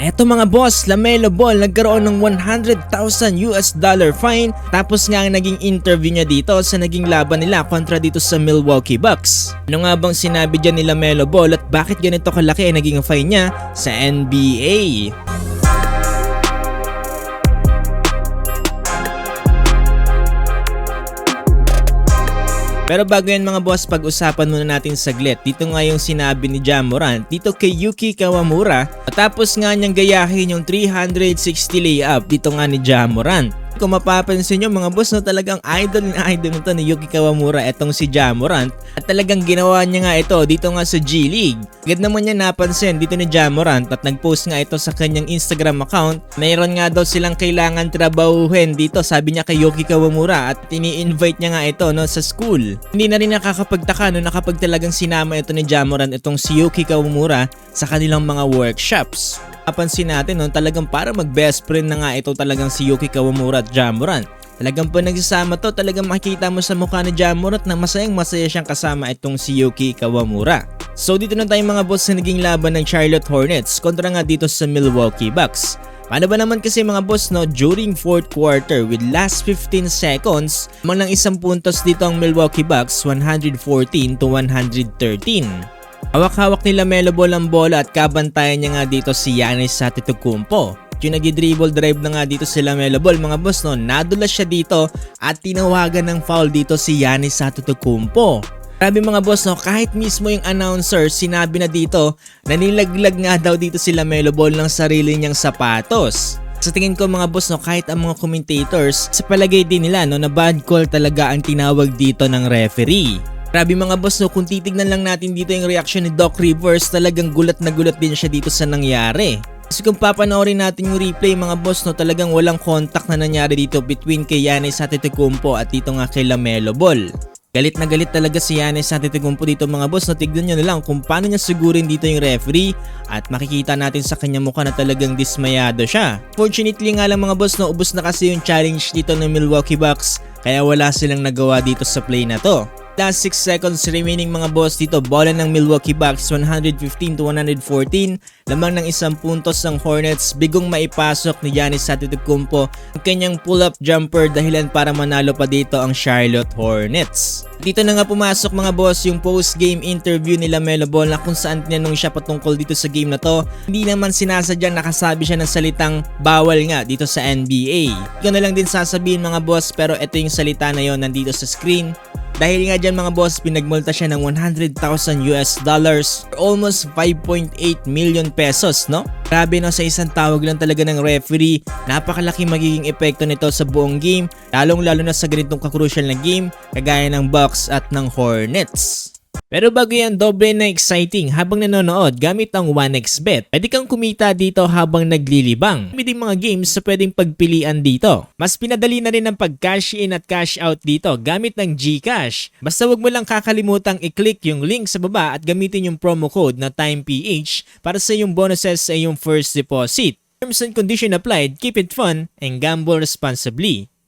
Eto mga boss, LaMelo Ball nagkaroon ng $100,000 fine tapos nga ang naging interview niya dito sa naging laban nila kontra dito sa Milwaukee Bucks. Ano nga bang sinabi dyan ni LaMelo Ball at bakit ganito kalaki ang naging fine niya sa NBA? Pero bago yan mga boss, pag-usapan muna natin saglit. Dito nga yung sinabi ni Ja Morant dito kay Yuki Kawamura. Tapos nga niyang gayahin yung 360 layup dito nga ni Ja Morant. Kung mapapansin nyo mga boss, no, talagang idol nito ni Yuki Kawamura etong si Ja Morant. At talagang ginawa niya nga ito dito nga sa G League. Agad naman niya napansin dito ni Ja Morant at nag-post nga ito sa kanyang Instagram account. Mayroon nga daw silang kailangan trabahuhin dito, sabi niya kay Yuki Kawamura, at ini-invite niya nga ito no, sa school. Hindi na rin nakakapagtaka no, nakapag talagang sinama ito ni Ja Morant itong si Yuki Kawamura sa kanilang mga workshops. Napansin natin no, talagang para mag-best friend na nga ito talagang si Yuki Kawamura at Ja Morant. Talagang pag nagsasama to, talagang makikita mo sa mukha ni Ja Morant na masayang masaya siyang kasama itong si Yuki Kawamura. So dito na tayo mga boss sa naging laban ng Charlotte Hornets kontra nga dito sa Milwaukee Bucks. Paano ba naman kasi mga boss no, during 4th quarter with last 15 seconds, mang ng isang puntos dito ang Milwaukee Bucks 114-113. Hawak-hawak ni LaMelo Ball ang bola at kabantayan niya nga dito si Giannis Antetokounmpo. Yung nag-dribble drive na nga dito si LaMelo Ball mga boss no, nadulas siya dito at tinawagan ng foul dito si Giannis Antetokounmpo. Grabe mga boss no, kahit mismo yung announcer sinabi na dito na nilaglag nga daw dito si LaMelo Ball ng sarili niyang sapatos. Sa tingin ko mga boss no, kahit ang mga commentators sa palagay din nila no, na bad call talaga ang tinawag dito ng referee. Grabe mga boss no, kung titignan lang natin dito yung reaction ni Doc Rivers, talagang gulat na gulat din siya dito sa nangyari. Kasi kung papanoorin natin yung replay mga boss no, talagang walang contact na nangyari dito between kay Giannis Antetokounmpo at dito nga kay LaMelo Ball. Galit na galit talaga si Giannis Antetokounmpo dito mga boss no, tignan nyo na lang kung paano niya sigurin dito yung referee at makikita natin sa kanya mukha na talagang dismayado siya. Fortunately nga lang mga boss no, ubos na kasi yung challenge dito ng Milwaukee Bucks kaya wala silang nagawa dito sa play na to. Last 6 seconds remaining mga boss dito, bola ng Milwaukee Bucks 115-114, lamang ng isang puntos ng Hornets, bigong maipasok ni Giannis Antetokounmpo ang kanyang pull-up jumper dahilan para manalo pa dito ang Charlotte Hornets. Dito na nga pumasok mga boss yung post-game interview ni LaMelo Ball na kung saan tinanong siya patungkol dito sa game na to. Hindi naman sinasadyang nakasabi siya ng salitang bawal nga dito sa NBA. Hindi ko na lang din sasabihin mga boss, pero ito yung salita na yon nandito sa screen. Dahil nga dyan mga boss, pinagmulta siya ng $100,000 or almost 5.8 million pesos, no? Grabe no, sa isang tawag lang talaga ng referee, napakalaki magiging epekto nito sa buong game, lalong-lalo na sa ganitong kakrucial na game, kagaya ng Bucks at ng Hornets. Pero bago yan, doble na exciting habang nanonood gamit ang 1xBet. Pwede kang kumita dito habang naglilibang. May ding mga games sa pwedeng pagpilian dito. Mas pinadali na rin ang pag-cash in at cash out dito gamit ng GCash. Basta wag mo lang kakalimutang i-click yung link sa baba at gamitin yung promo code na TIMEPH para sa iyong bonuses sa iyong first deposit. Terms and conditions applied. Keep it fun and gamble responsibly.